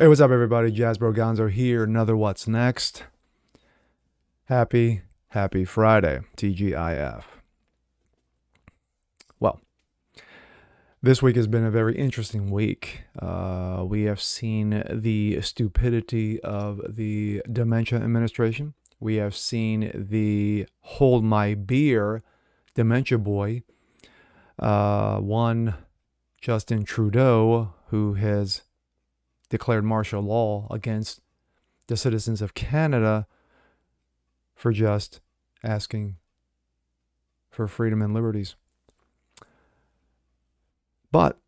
Hey, what's up, everybody? Jazzbro Gonzo here. Another What's Next. Happy Friday. TGIF. Well, this week has been a very interesting week. We have seen the stupidity of the dementia administration. We have seen the hold my beer dementia boy. One Justin Trudeau, who has declared martial law against the citizens of Canada for just asking for freedom and liberties. But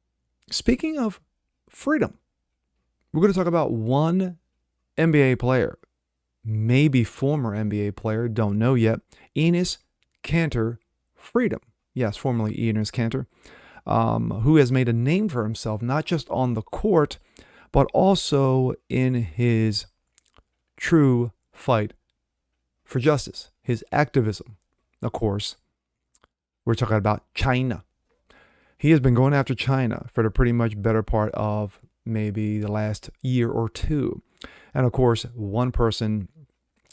speaking of freedom, we're going to talk about one NBA player, maybe former NBA player, don't know yet, Enes Kanter Freedom. Yes, formerly Enes Kanter, who has made a name for himself, not just on the court, but also in his true fight for justice, his activism. Of course, we're talking about China. He has been going after China for the pretty much better part of maybe the last year or two. And of course, one person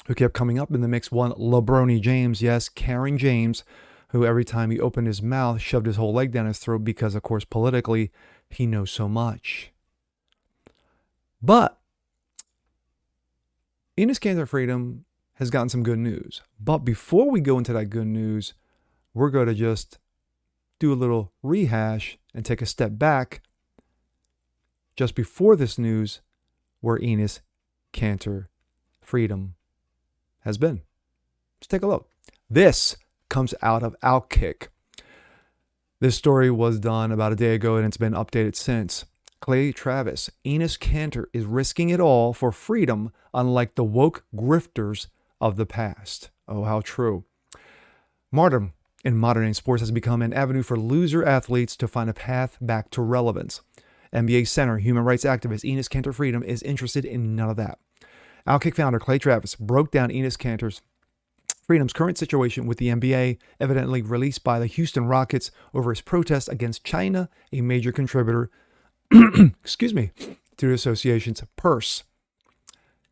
who kept coming up in the mix, one LeBron James, yes, Karen James, who every time he opened his mouth, shoved his whole leg down his throat because, of course, politically, he knows so much. But Enes Kanter Freedom has gotten some good news. But before we go into that good news, we're going to just do a little rehash and take a step back just before this news where Enes Kanter Freedom has been. Let's take a look. This comes out of Outkick. This story was done about a day ago and it's been updated since. Clay Travis, Enes Kanter is risking it all for freedom, unlike the woke grifters of the past. Oh, how true. Martyrdom in modern day sports has become an avenue for loser athletes to find a path back to relevance. NBA center, human rights activist Enes Kanter Freedom is interested in none of that. Outkick founder Clay Travis broke down Enes Kanter Freedom's current situation with the NBA, evidently released by the Houston Rockets over his protest against China, a major contributor excuse me, to the association's purse.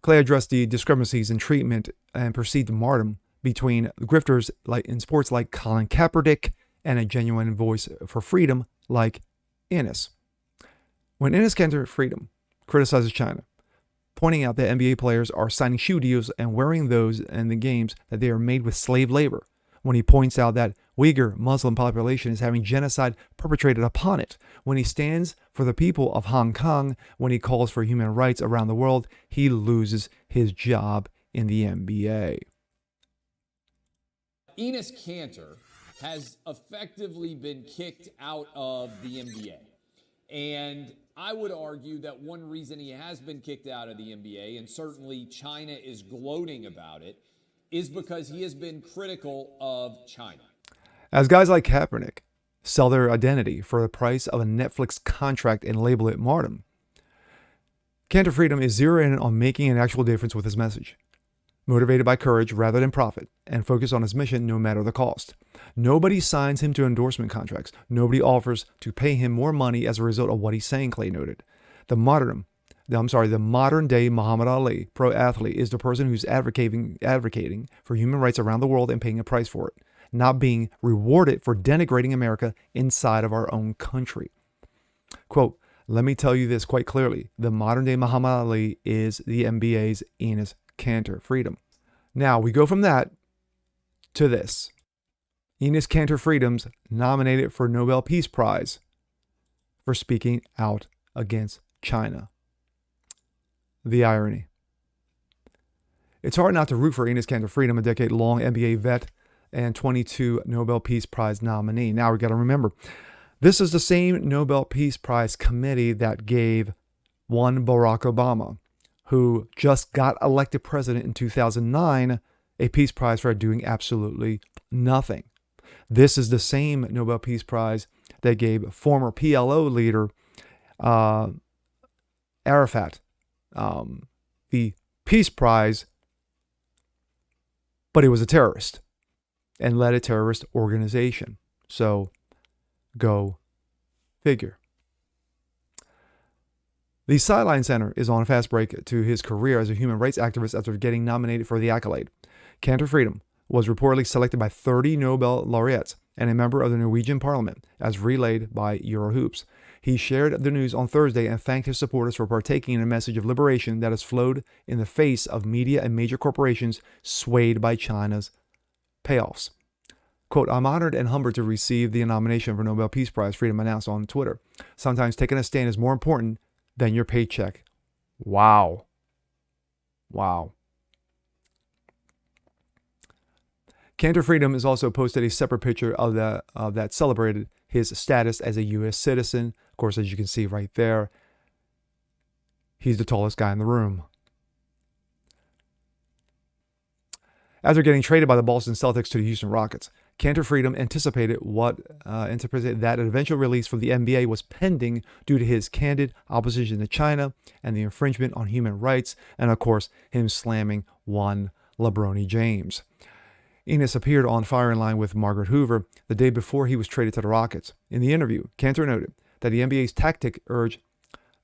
Clay addressed the discrepancies in treatment and perceived martyrdom between grifters like in sports like Colin Kaepernick and a genuine voice for freedom like Enes. When Enes Kanter Freedom criticizes China, pointing out that NBA players are signing shoe deals and wearing those in the games that they are made with slave labor, when he points out that Uyghur Muslim population is having genocide perpetrated upon it, when he stands for the people of Hong Kong, when he calls for human rights around the world, he loses his job in the NBA. Enes Kanter has effectively been kicked out of the NBA. And I would argue that one reason he has been kicked out of the NBA, and certainly China is gloating about it, is because he has been critical of China. As guys like Kaepernick sell their identity for the price of a Netflix contract and label it martyrdom, Kanter Freedom is zeroing in on making an actual difference with his message. Motivated by courage rather than profit, and focused on his mission no matter the cost. Nobody signs him to endorsement contracts. Nobody offers to pay him more money as a result of what he's saying, Clay noted. The modern day Muhammad Ali, pro athlete, is the person who's advocating for human rights around the world and paying a price for it, not being rewarded for denigrating America inside of our own country. Quote, let me tell you this quite clearly. The modern day Muhammad Ali is the NBA's Enes Kanter Freedom. Now we go from that to this. Enes Kanter Freedom's nominated for Nobel Peace Prize for speaking out against China. The irony. It's hard not to root for Enes Kanter Freedom, a decade-long NBA vet and 22 Nobel Peace Prize nominee. Now we got to remember, this is the same Nobel Peace Prize committee that gave one Barack Obama, who just got elected president in 2009, a peace prize for doing absolutely nothing. This is the same Nobel Peace Prize that gave former PLO leader Arafat the Peace Prize, but he was a terrorist and led a terrorist organization. So go figure. The Sideline Center is on a fast break to his career as a human rights activist after getting nominated for the accolade. Kanter Freedom was reportedly selected by 30 Nobel laureates and a member of the Norwegian parliament, as relayed by Eurohoops. He shared the news on Thursday and thanked his supporters for partaking in a message of liberation that has flowed in the face of media and major corporations swayed by China's payoffs. Quote, I'm honored and humbled to receive the nomination for Nobel Peace Prize, Freedom announced on Twitter. Sometimes taking a stand is more important than your paycheck. Wow. Wow. Kanter Freedom has also posted a separate picture of that celebrated his status as a U.S. citizen. Of course, as you can see right there, he's the tallest guy in the room. After getting traded by the Boston Celtics to the Houston Rockets, Kanter Freedom anticipated that an eventual release from the NBA was pending due to his candid opposition to China and the infringement on human rights, and of course, him slamming one LeBron James. Enes appeared on Firing Line with Margaret Hoover the day before he was traded to the Rockets. In the interview, Kanter noted that the NBA's tactic urged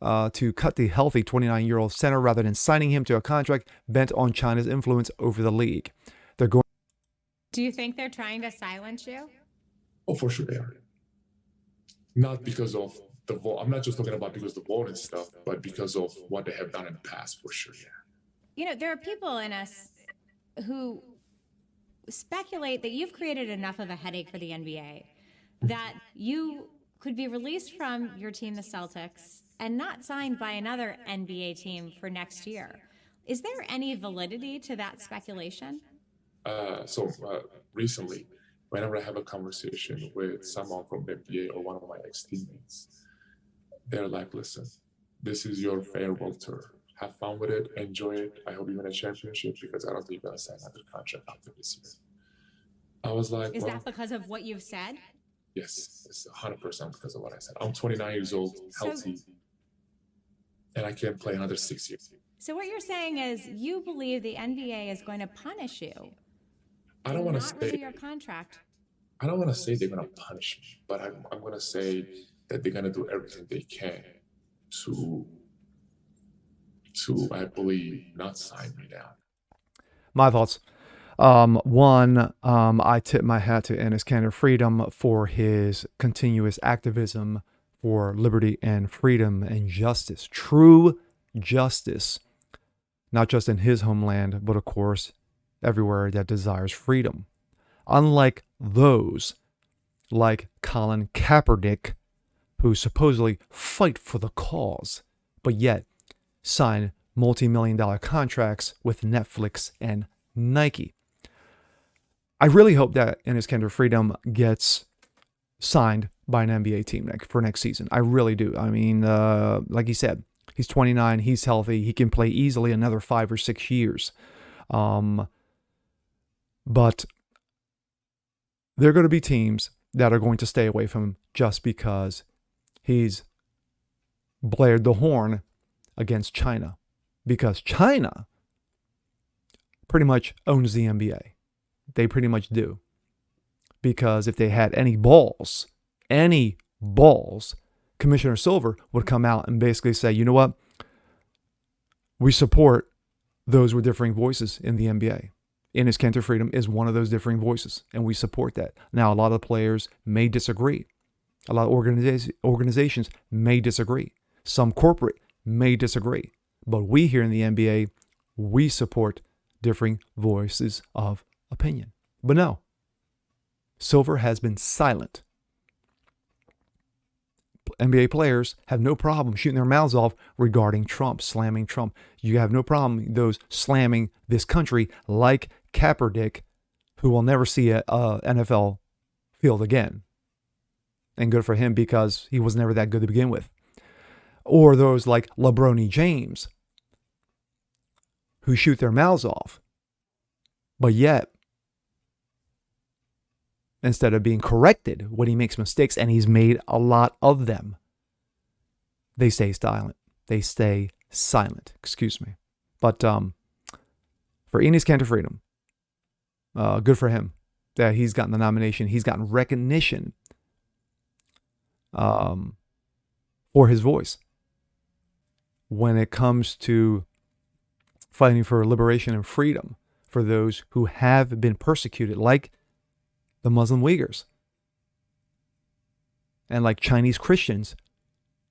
to cut the healthy 29-year-old center rather than signing him to a contract bent on China's influence over the league. Do you think they're trying to silence you? Oh, for sure they are. Not because of the vote. I'm not just talking about because of the vote and stuff, but because of what they have done in the past, for sure, yeah. You know, there are people in us who speculate that you've created enough of a headache for the NBA that you could be released from your team, the Celtics, and not signed by another NBA team for next year. Is there any validity to that speculation? Recently, whenever I have a conversation with someone from the NBA or one of my ex-teammates, they're like, listen, this is your farewell tour. Have fun with it, enjoy it. I hope you win a championship because I don't think you're going to sign another contract after this year. I was like, is that because of what you've said? Yes, it's 100% because of what I said. I'm 29 years old, healthy, and I can't play another 6 years. So what you're saying is you believe the NBA is going to punish you. I don't want to say your contract. I don't want to say they're going to punish me, but I'm going to say that they're going to do everything they can to I believe, not sign me down. My thoughts. One, I tip my hat to Enes Kanter Freedom for his continuous activism for liberty and freedom and justice, true justice, not just in his homeland, but of course, everywhere that desires freedom. Unlike those like Colin Kaepernick, who supposedly fight for the cause, but yet sign multi-million-dollar contracts with Netflix and Nike. I really hope that Enes Kanter Freedom gets signed by an NBA team for next season. I really do. I mean, like he said, he's 29, he's healthy, he can play easily another 5 or 6 years. But there are going to be teams that are going to stay away from him just because he's blared the horn against China. Because China pretty much owns the NBA. They pretty much do. Because if they had any balls, Commissioner Silver would come out and basically say, you know what? We support those with differing voices in the NBA. Enes Kanter Freedom is one of those differing voices, and we support that. Now, a lot of players may disagree. A lot of organizations may disagree. Some corporate may disagree. But we here in the NBA, we support differing voices of opinion. But no, Silver has been silent. NBA players have no problem shooting their mouths off regarding Trump, slamming Trump. You have no problem those slamming this country like Kaepernick, who will never see a NFL field again. And good for him because he was never that good to begin with. Or those like LeBron James, who shoot their mouths off, but yet, instead of being corrected when he makes mistakes, and he's made a lot of them, they stay silent. But for Enes Kanter Freedom, good for him that he's gotten the nomination. He's gotten recognition for his voice. when it comes to fighting for liberation and freedom for those who have been persecuted, like the Muslim Uyghurs and like Chinese Christians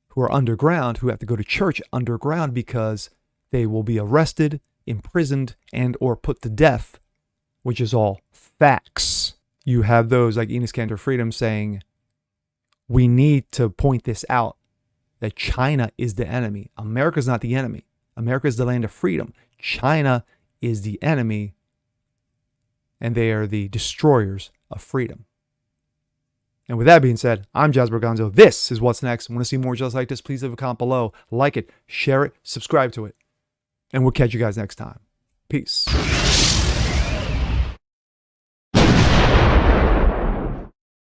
who are underground, who have to go to church underground because they will be arrested, imprisoned, and or put to death, which is all facts. You have those like Enes Kanter Freedom saying, we need to point this out, that China is the enemy. America's not the enemy. America is the land of freedom. China is the enemy, and they are the destroyers of freedom. And with that being said, I'm Jasper Gonzo. This is What's Next. Want to see more just like this? Please leave a comment below. Like it, share it, subscribe to it. And we'll catch you guys next time. Peace.